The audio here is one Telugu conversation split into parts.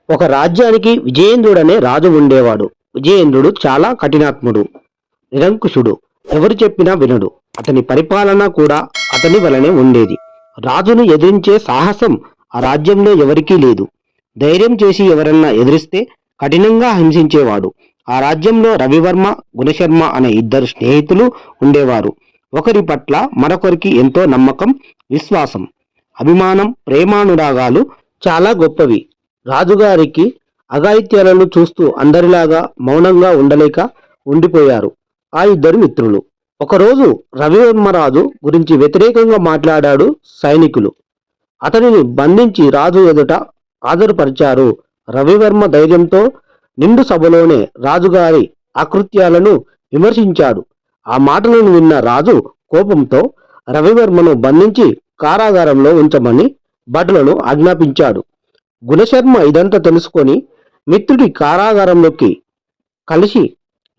ఒక రాజ్యానికి విజయేంద్రుడనే రాజు ఉండేవాడు. విజయేంద్రుడు చాలా కఠినాత్ముడు, నిరంకుశుడు, ఎవరు చెప్పినా వినడు. అతని పరిపాలన కూడా అతని వలనే ఉండేది. రాజును ఎదిరించే సాహసం ఆ రాజ్యంలో ఎవరికీ లేదు. ధైర్యం చేసి ఎవరన్నా ఎదిరిస్తే కఠినంగా హింసించేవాడు. ఆ రాజ్యంలో రవివర్మ, గుణశర్మ అనే ఇద్దరు స్నేహితులు ఉండేవారు. ఒకరి పట్ల మరొకరికి ఎంతో నమ్మకం, విశ్వాసం, అభిమానం, ప్రేమానురాగాలు చాలా గొప్పవి. రాజుగారికి అఘాయిత్యాలను చూస్తూ అందరిలాగా మౌనంగా ఉండలేక ఉండిపోయారు ఆ ఇద్దరు మిత్రులు. ఒకరోజు రవివర్మరాజు గురించి వ్యతిరేకంగా మాట్లాడాడు సైనికులు. అతనిని బంధించి రాజు ఎదుట హాజరుపరిచారు. రవివర్మ ధైర్యంతో నిండు సభలోనే రాజుగారి అకృత్యాలను విమర్శించాడు. ఆ మాటలను విన్న రాజు కోపంతో రవివర్మను బంధించి కారాగారంలో ఉంచమని భటులను ఆజ్ఞాపించాడు. గుణశర్మ ఇదంతా తెలుసుకొని మిత్రుడి కారాగారంలోకి కలిసి,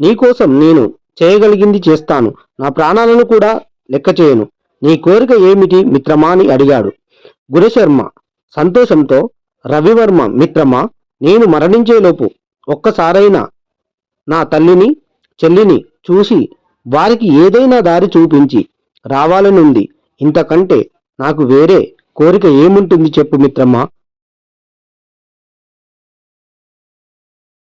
నీకోసం నేను చేయగలిగింది చేస్తాను, నా ప్రాణాలను కూడా లెక్క చేయను, నీ కోరిక ఏమిటి మిత్రమా అని అడిగాడు. గుణశర్మ సంతోషంతో, రవివర్మ మిత్రమా, నేను మరణించేలోపు ఒక్కసారైనా నా తల్లిని చెల్లిని చూసి వారికి ఏదైనా దారి చూపించి రావాలనుంది. ఇంతకంటే నాకు వేరే కోరిక ఏముంటుంది చెప్పు మిత్రమా